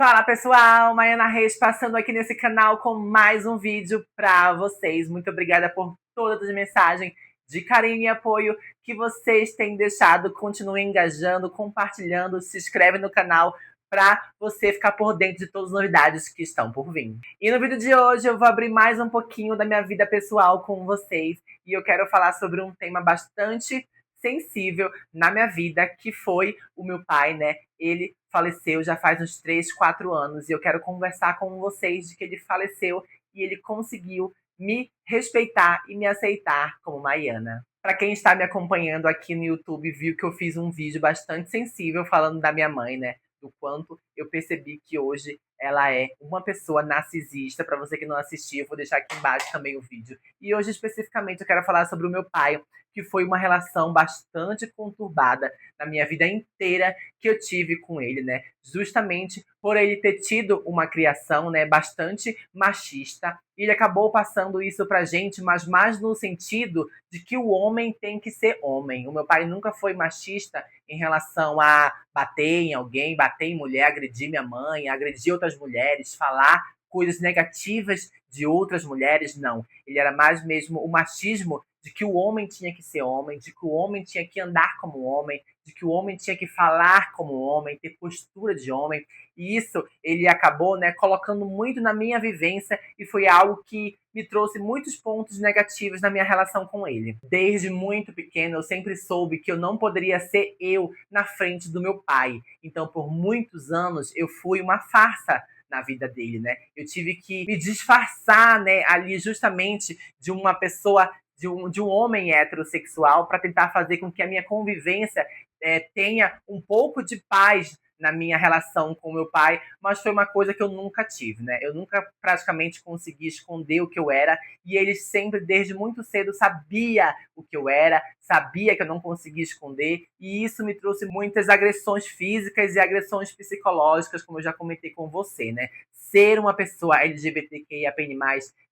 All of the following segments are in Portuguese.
Fala pessoal, Maiana Reis passando aqui nesse canal com mais um vídeo pra vocês. Muito obrigada por todas as mensagens de carinho e apoio que vocês têm deixado. Continuem engajando, compartilhando, se inscreve no canal pra você ficar por dentro de todas as novidades que estão por vir. E no vídeo de hoje eu vou abrir mais um pouquinho da minha vida pessoal com vocês. E eu quero falar sobre um tema bastante sensível na minha vida, que foi o meu pai, né? Ele faleceu já faz uns 3, 4 anos e eu quero conversar com vocês de que ele faleceu e ele conseguiu me respeitar e me aceitar como Maiana. Para quem está me acompanhando aqui no YouTube, viu que eu fiz um vídeo bastante sensível falando da minha mãe, né? Do quanto eu percebi que hoje ela é uma pessoa narcisista. Para você que não assistiu, eu vou deixar aqui embaixo também o vídeo. E hoje, especificamente, eu quero falar sobre o meu pai, que foi uma relação bastante conturbada na minha vida inteira que eu tive com ele, né? Justamente por ele ter tido uma criação, né, bastante machista. E ele acabou passando isso pra gente, mas mais no sentido de que o homem tem que ser homem. O meu pai nunca foi machista em relação a bater em alguém, bater em mulher, agredir minha mãe, agredir outras mulheres, falar coisas negativas de outras mulheres, não. Ele era mais mesmo o machismo de que o homem tinha que ser homem, de que o homem tinha que andar como homem, de que o homem tinha que falar como homem, ter postura de homem. E isso ele acabou, né, colocando muito na minha vivência e foi algo que me trouxe muitos pontos negativos na minha relação com ele. Desde muito pequeno eu sempre soube que eu não poderia ser eu na frente do meu pai. Então por muitos anos eu fui uma farsa na vida dele, né? Eu tive que me disfarçar, né, ali justamente de uma pessoa de um homem heterossexual para tentar fazer com que a minha convivência tenha um pouco de paz na minha relação com o meu pai, mas foi uma coisa que eu nunca tive, né? Eu nunca praticamente consegui esconder o que eu era e ele sempre, desde muito cedo, sabia o que eu era, sabia que eu não conseguia esconder e isso me trouxe muitas agressões físicas e agressões psicológicas, como eu já comentei com você, né? Ser uma pessoa LGBTQIAP+,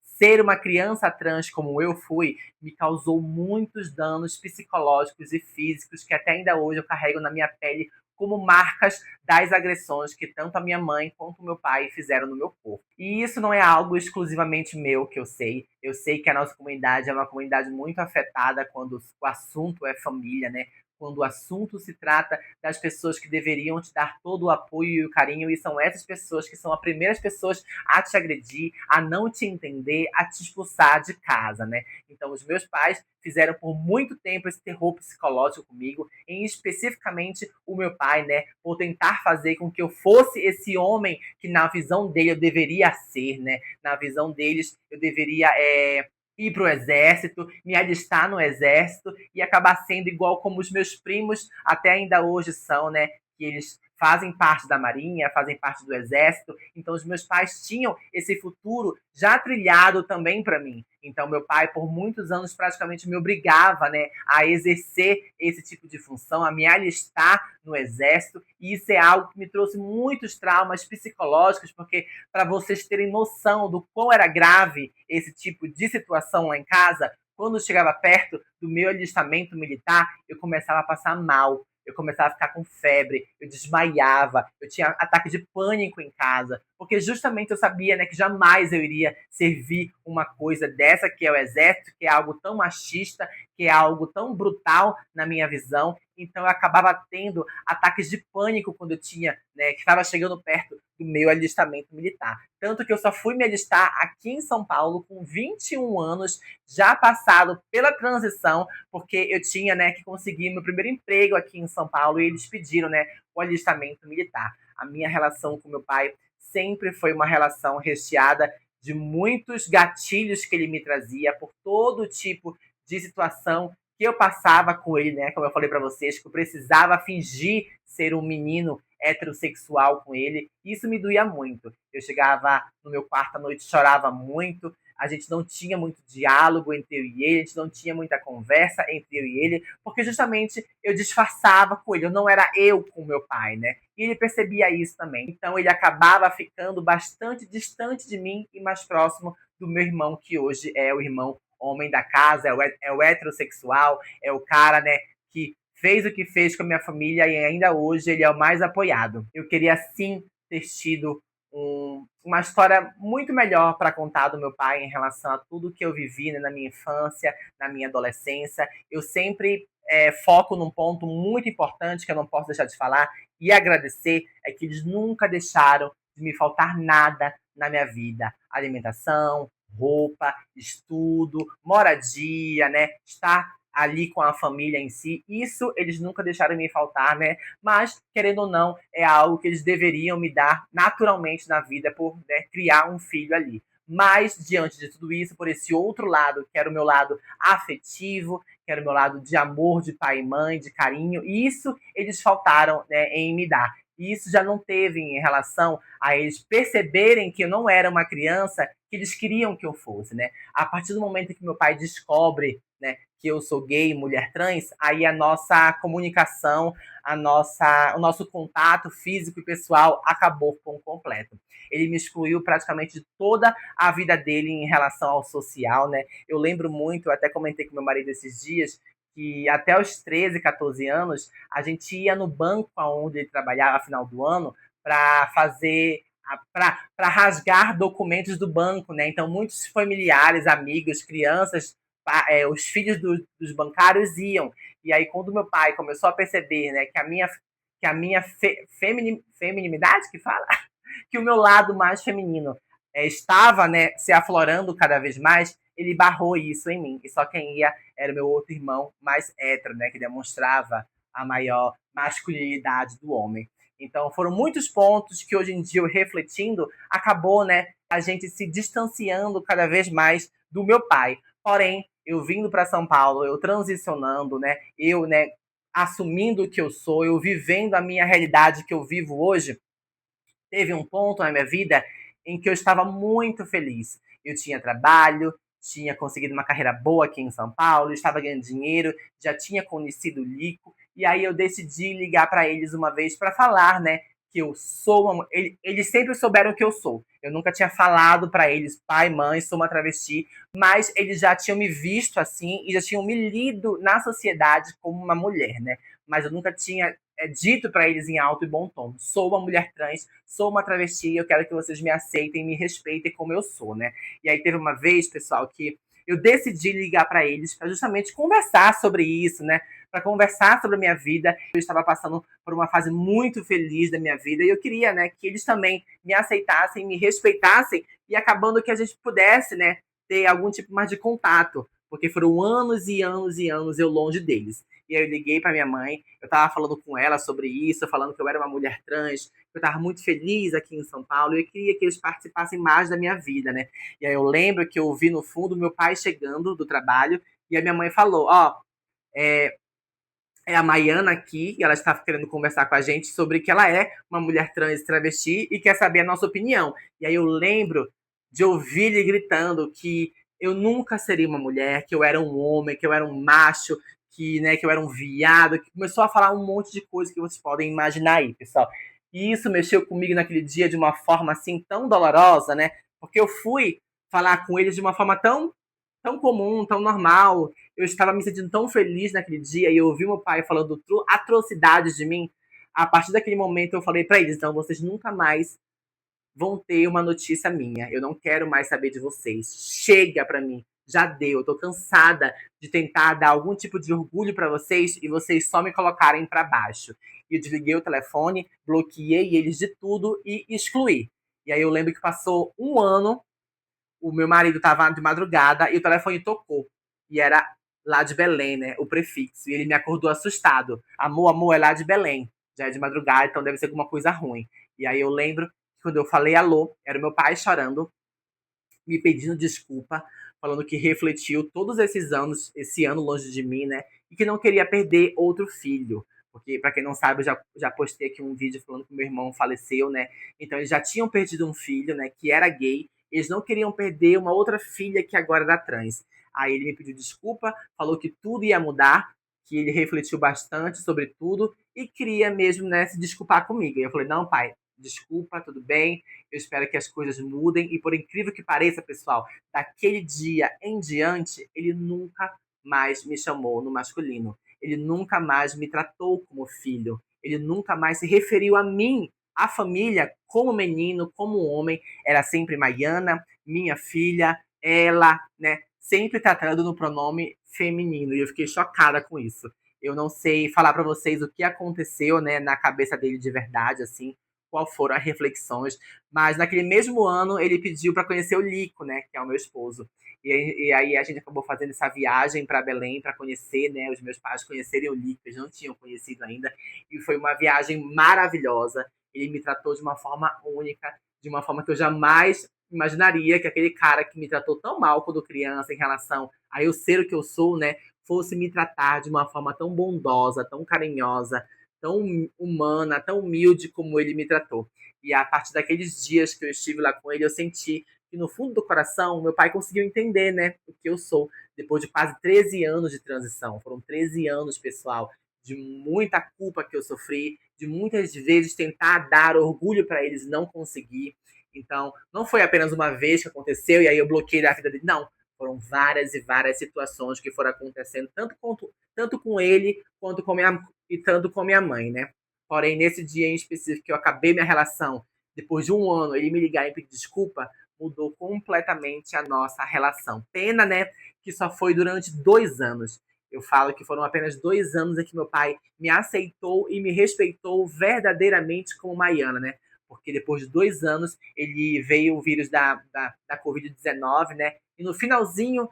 ser uma criança trans como eu fui, me causou muitos danos psicológicos e físicos que até ainda hoje eu carrego na minha pele como marcas das agressões que tanto a minha mãe quanto o meu pai fizeram no meu corpo. E isso não é algo exclusivamente meu que eu sei. Eu sei que a nossa comunidade é uma comunidade muito afetada quando o assunto é família, né? Quando o assunto se trata das pessoas que deveriam te dar todo o apoio e o carinho, e são essas pessoas que são as primeiras pessoas a te agredir, a não te entender, a te expulsar de casa, né? Então, os meus pais fizeram por muito tempo esse terror psicológico comigo, em especificamente o meu pai, né? Por tentar fazer com que eu fosse esse homem que, na visão dele, eu deveria ser, né? Na visão deles, eu deveria ir pro exército, me alistar no exército e acabar sendo igual como os meus primos até ainda hoje são, né? Que eles fazem parte da marinha, fazem parte do exército. Então os meus pais tinham esse futuro já trilhado também para mim. Então meu pai por muitos anos praticamente me obrigava, né, a exercer esse tipo de função, a me alistar no exército. E isso é algo que me trouxe muitos traumas psicológicos, porque para vocês terem noção do quão era grave esse tipo de situação lá em casa, quando chegava perto do meu alistamento militar, eu começava a passar mal. Eu começava a ficar com febre, eu desmaiava, eu tinha ataque de pânico em casa, porque justamente eu sabia, né, que jamais eu iria servir uma coisa dessa, que é o exército, que é algo tão machista, que é algo tão brutal na minha visão. Então eu acabava tendo ataques de pânico quando eu tinha, né, que estava chegando perto do meu alistamento militar. Tanto que eu só fui me alistar aqui em São Paulo com 21 anos, já passado pela transição, porque eu tinha, né, que conseguir meu primeiro emprego aqui em São Paulo e eles pediram, né, o alistamento militar. A minha relação com meu pai sempre foi uma relação recheada de muitos gatilhos que ele me trazia por todo tipo de situação que eu passava com ele, né? Como eu falei para vocês, que eu precisava fingir ser um menino heterossexual com ele. Isso me doía muito. Eu chegava no meu quarto à noite, chorava muito. A gente não tinha muito diálogo entre eu e ele, a gente não tinha muita conversa entre eu e ele, porque justamente eu disfarçava com ele, eu não era eu com meu pai, né? E ele percebia isso também. Então ele acabava ficando bastante distante de mim e mais próximo do meu irmão, que hoje é o irmão homem da casa, é o heterossexual, é o cara, né, que fez o que fez com a minha família e ainda hoje ele é o mais apoiado. Eu queria sim ter tido uma história muito melhor para contar do meu pai em relação a tudo que eu vivi, né, na minha infância, na minha adolescência. Eu sempre foco num ponto muito importante que eu não posso deixar de falar e agradecer, é que eles nunca deixaram de me faltar nada na minha vida. Alimentação, roupa, estudo, moradia, né? Estar ali com a família em si. Isso eles nunca deixaram me faltar, né? Mas, querendo ou não, é algo que eles deveriam me dar naturalmente na vida por, né, criar um filho ali. Mas, diante de tudo isso, por esse outro lado, que era o meu lado afetivo, que era o meu lado de amor, de pai e mãe, de carinho, isso eles faltaram, né, em me dar. E isso já não teve em relação a eles perceberem que eu não era uma criança que eles queriam que eu fosse, né? A partir do momento que meu pai descobre, né, que eu sou gay, mulher trans, aí a nossa comunicação, o nosso contato físico e pessoal acabou por completo. Ele me excluiu praticamente de toda a vida dele em relação ao social, né? Eu lembro muito, eu até comentei com meu marido esses dias, que até os 13, 14 anos, a gente ia no banco onde ele trabalhava, no final do ano, para fazer para rasgar documentos do banco, né? Então, muitos familiares, amigos, crianças, os filhos dos bancários iam. E aí, quando meu pai começou a perceber, né, que a minha feminilidade, que fala, que o meu lado mais feminino estava, né, se aflorando cada vez mais, ele barrou isso em mim. E só quem ia era o meu outro irmão mais hétero, né, que demonstrava a maior masculinidade do homem. Então, foram muitos pontos que hoje em dia, eu refletindo, acabou, né, a gente se distanciando cada vez mais do meu pai. Porém, eu vindo para São Paulo, eu transicionando, né, eu, né, assumindo o que eu sou, eu vivendo a minha realidade que eu vivo hoje, teve um ponto na minha vida em que eu estava muito feliz. Eu tinha trabalho, tinha conseguido uma carreira boa aqui em São Paulo, estava ganhando dinheiro, já tinha conhecido o Lico, e aí eu decidi ligar para eles uma vez para falar, né, que eu sou uma... Eles sempre souberam que eu sou. Eu nunca tinha falado para eles, pai, mãe, sou uma travesti, mas eles já tinham me visto assim e já tinham me lido na sociedade como uma mulher, né? Mas eu nunca tinha dito para eles em alto e bom tom. Sou uma mulher trans, sou uma travesti, eu quero que vocês me aceitem, me respeitem como eu sou, né? E aí teve uma vez, pessoal, que eu decidi ligar para eles para justamente conversar sobre isso, né? Para conversar sobre a minha vida. Eu estava passando por uma fase muito feliz da minha vida e eu queria, né, que eles também me aceitassem, me respeitassem e acabando que a gente pudesse, né, ter algum tipo mais de contato, porque foram anos e anos e anos eu longe deles. E aí eu liguei para minha mãe, eu estava falando com ela sobre isso, falando que eu era uma mulher trans, que eu estava muito feliz aqui em São Paulo e eu queria que eles participassem mais da minha vida, né? E aí eu lembro que eu ouvi no fundo meu pai chegando do trabalho e a minha mãe falou, ó, é a Maiana aqui, e ela está querendo conversar com a gente sobre que ela é uma mulher trans travesti e quer saber a nossa opinião. E aí eu lembro de ouvir ele gritando que eu nunca seria uma mulher, que eu era um homem, que eu era um macho, que, né, que eu era um viado, que começou a falar um monte de coisa que vocês podem imaginar aí, pessoal. E isso mexeu comigo naquele dia de uma forma assim tão dolorosa, né? Porque eu fui falar com eles de uma forma tão comum, tão normal. Eu estava me sentindo tão feliz naquele dia e eu ouvi meu pai falando atrocidades de mim. A partir daquele momento eu falei para eles, então vocês nunca mais vão ter uma notícia minha. Eu não quero mais saber de vocês. Chega pra mim. Já deu. Eu tô cansada de tentar dar algum tipo de orgulho pra vocês e vocês só me colocarem pra baixo. E eu desliguei o telefone, bloqueei eles de tudo e excluí. E aí eu lembro que passou um ano, o meu marido tava de madrugada e o telefone tocou. E era lá de Belém, né? O prefixo. E ele me acordou assustado. Amor, amor, é lá de Belém. Já é de madrugada, então deve ser alguma coisa ruim. E aí eu lembro que quando eu falei alô, era o meu pai chorando, me pedindo desculpa, falando que refletiu todos esses anos, esse ano longe de mim, né? E que não queria perder outro filho. Porque, para quem não sabe, eu já postei aqui um vídeo falando que meu irmão faleceu, né? Então, eles já tinham perdido um filho, né? Que era gay. Eles não queriam perder uma outra filha que agora era trans. Aí ele me pediu desculpa, falou que tudo ia mudar, que ele refletiu bastante sobre tudo e queria mesmo, né, se desculpar comigo. E eu falei, não, pai, desculpa, tudo bem, eu espero que as coisas mudem. E por incrível que pareça, pessoal, daquele dia em diante, ele nunca mais me chamou no masculino. Ele nunca mais me tratou como filho. Ele nunca mais se referiu a mim a família, como menino, como homem, era sempre Maiana, minha filha, ela, né? Sempre tratando no pronome feminino. E eu fiquei chocada com isso. Eu não sei falar para vocês o que aconteceu, né, na cabeça dele de verdade, assim, qual foram as reflexões. Mas naquele mesmo ano ele pediu para conhecer o Lico, né, que é o meu esposo. E aí a gente acabou fazendo essa viagem para Belém para conhecer, né, os meus pais conhecerem o Lico, eles não tinham conhecido ainda. E foi uma viagem maravilhosa. Ele me tratou de uma forma única, de uma forma que eu jamais imaginaria que aquele cara que me tratou tão mal quando criança em relação a eu ser o que eu sou, né, fosse me tratar de uma forma tão bondosa, tão carinhosa, tão humana, tão humilde como ele me tratou. E a partir daqueles dias que eu estive lá com ele, eu senti que no fundo do coração, meu pai conseguiu entender, né, o que eu sou, depois de quase 13 anos de transição. Foram 13 anos, pessoal, de muita culpa que eu sofri, de muitas vezes tentar dar orgulho para eles e não conseguir. Então, não foi apenas uma vez que aconteceu e aí eu bloqueei a vida dele. Não, foram várias e várias situações que foram acontecendo, tanto com ele quanto com tanto com minha mãe, né? Porém, nesse dia em específico que eu acabei minha relação, depois de um ano, ele me ligar e pedir desculpa, mudou completamente a nossa relação. Pena, né, que só foi durante 2 anos. Eu falo que foram apenas 2 anos em que meu pai me aceitou e me respeitou verdadeiramente como Maiana, né? Porque depois de 2 anos ele veio o vírus da Covid-19, né? E no finalzinho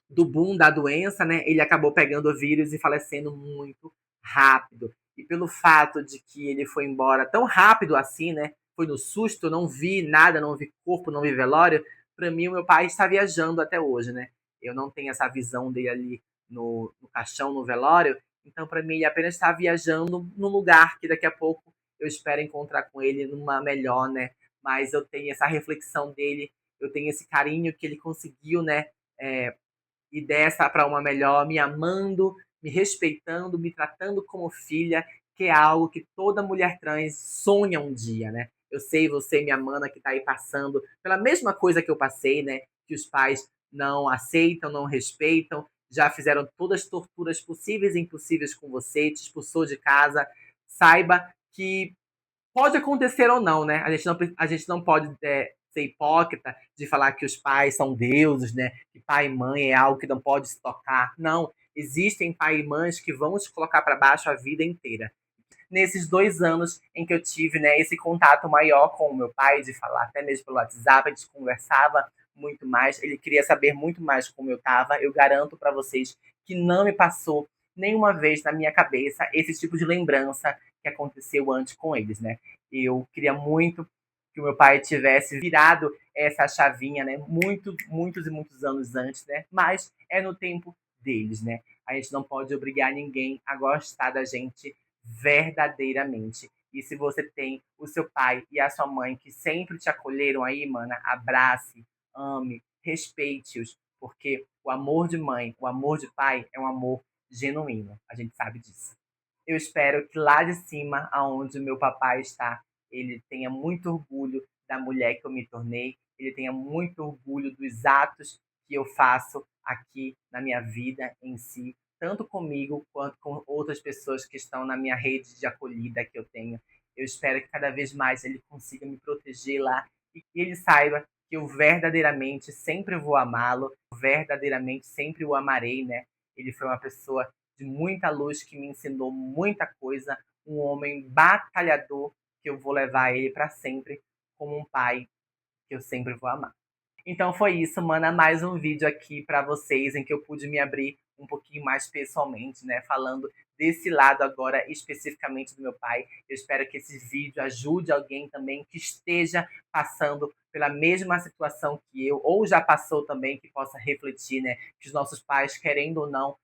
do boom da doença, né? Ele acabou pegando o vírus e falecendo muito rápido. E pelo fato de que ele foi embora tão rápido assim, né? Foi no susto, não vi nada, não vi corpo, não vi velório. Para mim, o meu pai está viajando até hoje, né? Eu não tenho essa visão dele ali no caixão, no velório. Então, para mim, ele apenas está viajando num lugar que daqui a pouco eu espero encontrar com ele numa melhor, né? Mas eu tenho essa reflexão dele, eu tenho esse carinho que ele conseguiu, né? É, e dessa para uma melhor, me amando, me respeitando, me tratando como filha, que é algo que toda mulher trans sonha um dia, né? Eu sei você, minha mana, que está aí passando pela mesma coisa que eu passei, né? Que os pais não aceitam, não respeitam, já fizeram todas as torturas possíveis e impossíveis com você, te expulsou de casa. Saiba que pode acontecer ou não, né? A gente não pode ser hipócrita de falar que os pais são deuses, né? Que pai e mãe é algo que não pode se tocar. Não, existem pai e mães que vão te colocar para baixo a vida inteira. Nesses 2 anos em que eu tive, né, esse contato maior com o meu pai, de falar até mesmo pelo WhatsApp, a gente conversava muito mais, ele queria saber muito mais como eu estava. Eu garanto para vocês que não me passou nenhuma vez na minha cabeça esse tipo de lembrança que aconteceu antes com eles, né? Eu queria muito que o meu pai tivesse virado essa chavinha, né? Muitos e muitos anos antes, né? Mas é no tempo deles, né? A gente não pode obrigar ninguém a gostar da gente verdadeiramente. E se você tem o seu pai e a sua mãe que sempre te acolheram aí, mana, abrace, ame, respeite-os, porque o amor de mãe, o amor de pai é um amor genuíno. A gente sabe disso. Eu espero que lá de cima, aonde o meu papai está, ele tenha muito orgulho da mulher que eu me tornei, ele tenha muito orgulho dos atos que eu faço aqui na minha vida em si, tanto comigo quanto com outras pessoas que estão na minha rede de acolhida que eu tenho. Eu espero que cada vez mais ele consiga me proteger lá e que ele saiba que eu verdadeiramente sempre vou amá-lo, verdadeiramente sempre o amarei, né? Ele foi uma pessoa de muita luz que me ensinou muita coisa, um homem batalhador que eu vou levar ele para sempre como um pai que eu sempre vou amar. Então foi isso, mana, mais um vídeo aqui para vocês em que eu pude me abrir um pouquinho mais pessoalmente, né, falando desse lado agora especificamente do meu pai. Eu espero que esse vídeo ajude alguém também que esteja passando pela mesma situação que eu, ou já passou também, que possa refletir, né, que os nossos pais, querendo ou não,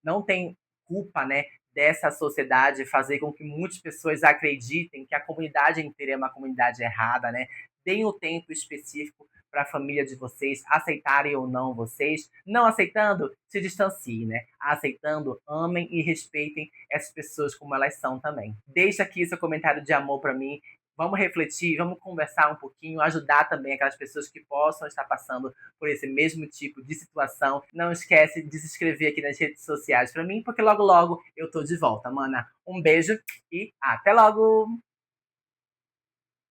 não tem culpa, né, dessa sociedade fazer com que muitas pessoas acreditem que a comunidade inteira é uma comunidade errada, né? Deem o tempo específico para a família de vocês aceitarem ou não vocês. Não aceitando, se distancie, né? Aceitando, amem e respeitem essas pessoas como elas são também. Deixa aqui seu comentário de amor para mim. Vamos refletir, vamos conversar um pouquinho, ajudar também aquelas pessoas que possam estar passando por esse mesmo tipo de situação. Não esquece de se inscrever aqui nas redes sociais para mim, porque logo logo eu tô de volta, mana. Um beijo e até logo!